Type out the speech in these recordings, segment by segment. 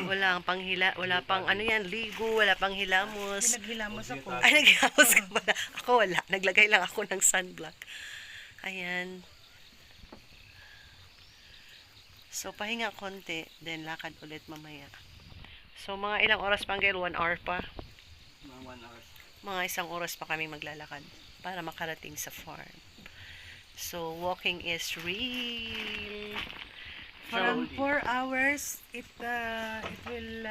Wala ang panghila, wala pang ano yan, ligo, wala pang hilamos. Pinaghilamos ako. Ay, naghilamos ka pala. Ako wala, naglagay lang ako ng sunblock. Ayan. So, pahinga konti, then lakad ulit mamaya. So, mga ilang oras pa, Angel? 1 hour pa? Mga 1 hours. Mga 1 oras pa kami maglalakad para makarating sa farm. So, walking is real. From 4 hours, it will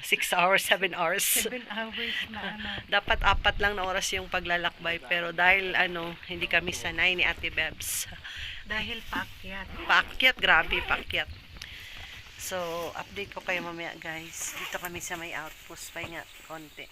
6 hours, 7 hours. 7 hours na ano. Dapat 4 lang na oras yung paglalakbay. Pero dahil hindi kami sanay ni Ate Bebs. Dahil paakyat. Paakyat, grabe, paakyat. So, update ko kayo mamaya guys. Dito kami sa may outpost. Pahinga konti.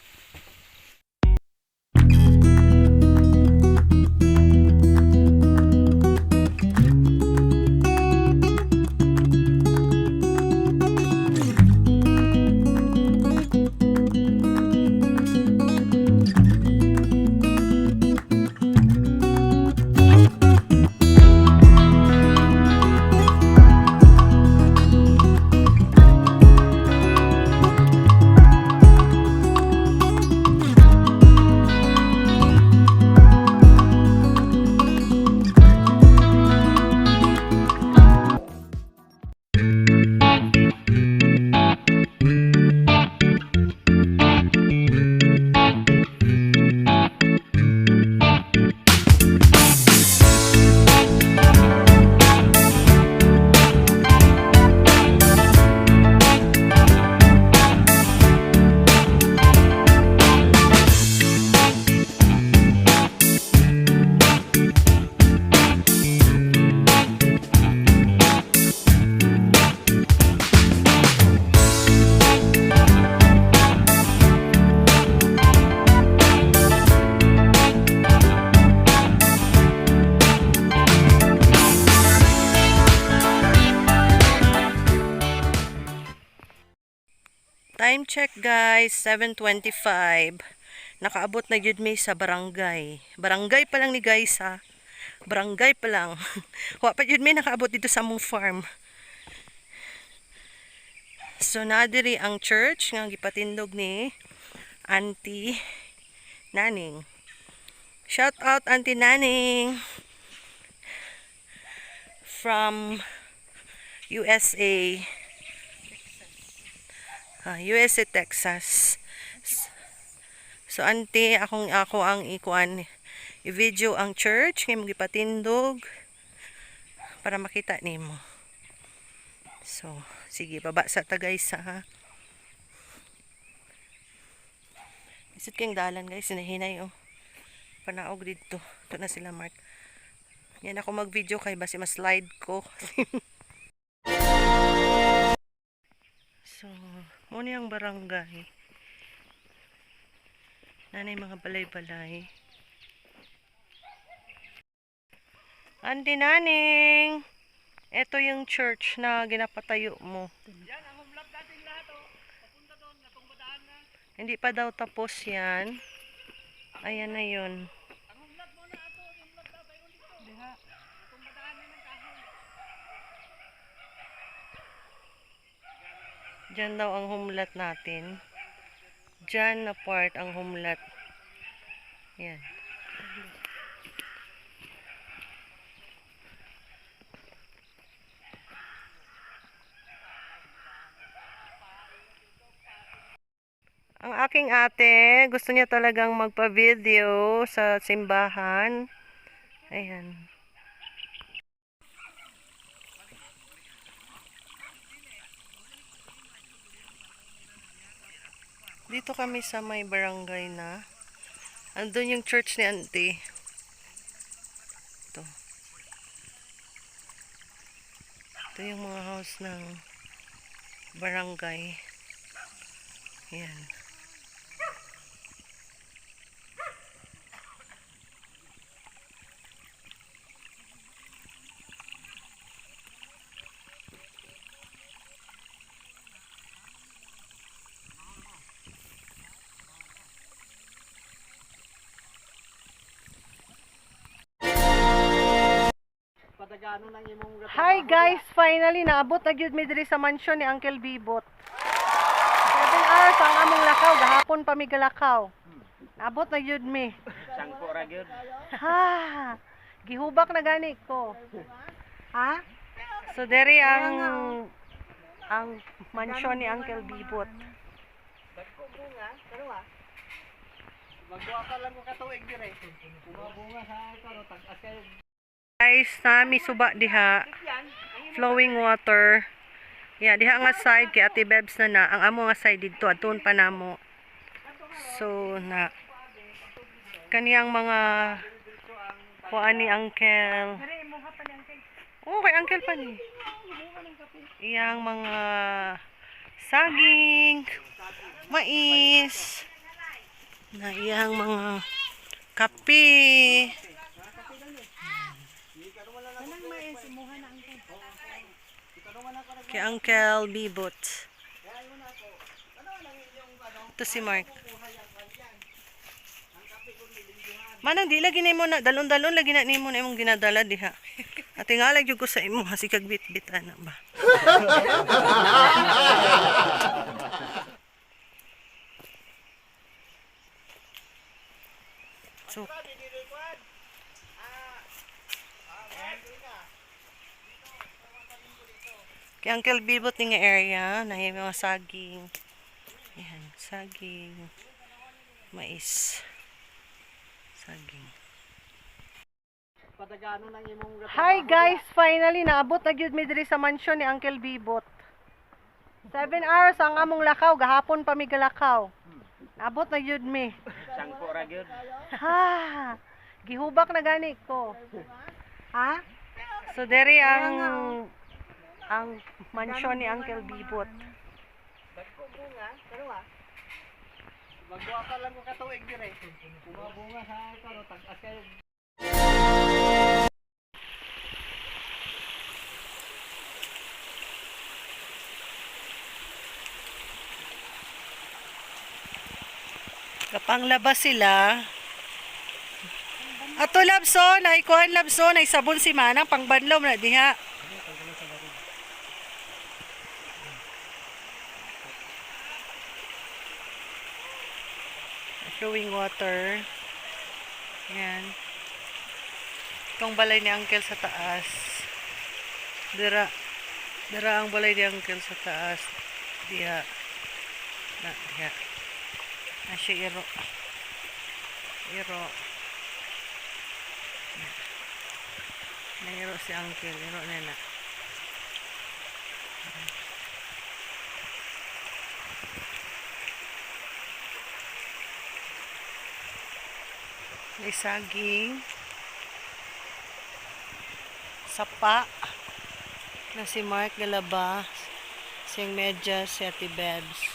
Time check guys, 7:25. Nakaabot na jud mi sa barangay. Barangay pa lang ni guys ha. Barangay pa lang. Wa pa jud mi nakaabot dito sa among farm. So nadiri ang church nga gipatindog ni Auntie Naning. Shout out Auntie Naning from USA. USA, Texas. So auntie, ako ang i-video ang church ngay magipatindog para makita nimo. So, sige, baba sa ta guys ha. Isut kang dalan guys, hinahinay oh. Panaog dito. Ito na sila Mark. Yan ako mag-video kay basi mas slide ko. So, muna yung barangay. Nanay mga balay-balay. Auntie Naning! Ito yung church na ginapatayo mo. Yan, ang humlap natin lahat oh. Papunta doon, natumbadaan na. Hindi pa daw tapos yan. Ayan na yun. Ang humlap muna ato, ang humlap daw tayo dito. Diha. Natumbadaan na ng kahoy. Diyan daw ang humlat natin. Diyan na part ang humlat. Yan. Ang aking ate, gusto niya talagang magpa-video sa simbahan. Ayan. Dito kami sa may barangay na. Andun yung church ni auntie. Ito. Ito yung mga house ng barangay. Ayan. Patagal Hi guys, finally naabot na gyud mi diri sa mansyon ni Uncle Bibot. 7 hours ang among lakaw, gahapon pa mi galakaw. Naabot na gyud mi. Sangko ra gyud. Ha, gihubak na gani ko. Ha? So diri ang mansyon ni Uncle Bibot. Dagko bunga, karuwa. Magduwa ka lang ko katuig dire. Bunga sa karo tag-as kayo. Guys, nami suba diha. Flowing water. Yeah, diha nga side kay Ate Bebs na ang amo nga side didto adton pa namo. So na kaniyang mga kuan ni Uncle. Oh, kay Uncle pa ni. Iyang mga saging, mais, na iyang mga kape. Kay Uncle Bibot. Ito si Mark. Manang di lagi nimo na dalon-dalon lagi na nimo na imong ginadala diha. At tingalag jud ko sa imo hasi kag bit-bit ana ba. So, kay Uncle Bibot ni nga area na yung mga saging. Yan, saging. Mais. Saging. Padagano nang imong Hi guys, finally naabot na gyud mi diri sa mansyon ni Uncle Bibot. 7 hours ang among lakaw, gahapon pa mi galakaw. Naabot na gyud mi. Sangko ra gyud. Ha, gihubak na gani ko. Ha? So diri ang mansyon ni Uncle Bibot. Dagko bunga, karuwa. Magduwa ka lang ko katuig dire. Bunga sa karo tag-as kayo. Kapang labas sila. Ato labson, ay kuan labson, ay sabon si Manang pangbanlom na diha. Flowing water. Yan. Itong balay ni Uncle sa taas. Dira ang balay ni Uncle sa taas. Diha. Diha. Asya iro. Iro si Uncle. Iro nena. May saging. Sapa. Na si Mark Galaba. Siyang medyas, si Ate Bebs.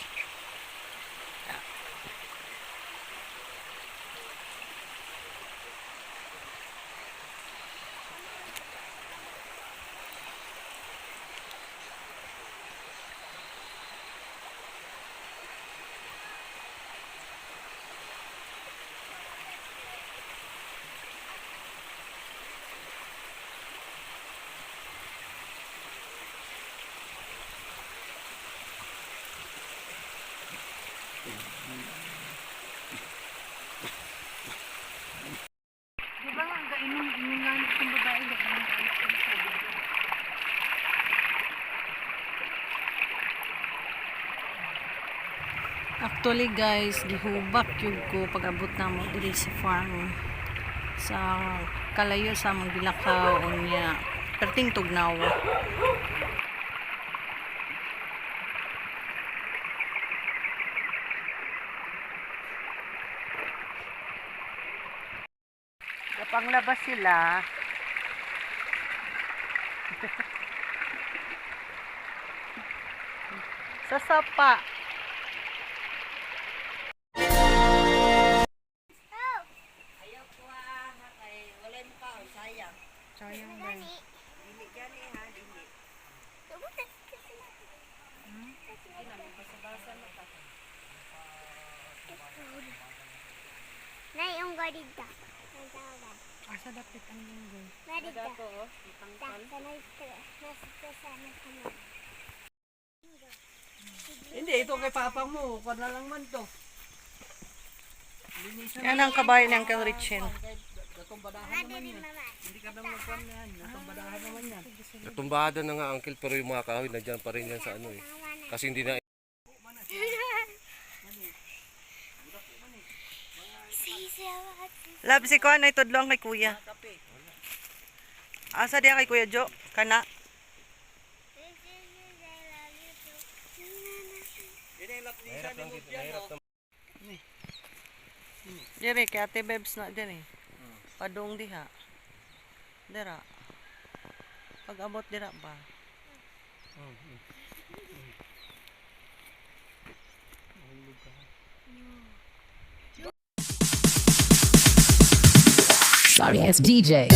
Di ba nga gainom nga itong babae na kami Actually guys, gihubak yun ko pag-abot na mo diri sa farm. Sa kalayo sa mong gilakaw o niya. Perting tugnaw. Kapang labas sila. Sa sapa. sayang ba? Na yung garida. Asa dapat ang linggoy? Dato, oh. Hindi, ito kay papang mo. Kuha na lang man to. Linisan Yan ang kabayo ng Uncle Richin. Gatong badahan naman yan. Hindi ka naman magkuhan na yan. Gatong badahan naman yan. Natumbada na nga uncle pero yung mga kahoy nandiyan pa rin yan sa ano eh. Kasi hindi na Love si Kuan ay tudlong kay Kuya. Kape. Asa diya kay Kuya Jo? Kana. Yan yung lapnisan ni Mudyan, oh. Dire kay Ate Bebs na dire. Padung diha. Dira. Pag abot dira ba? Sorry ass DJ.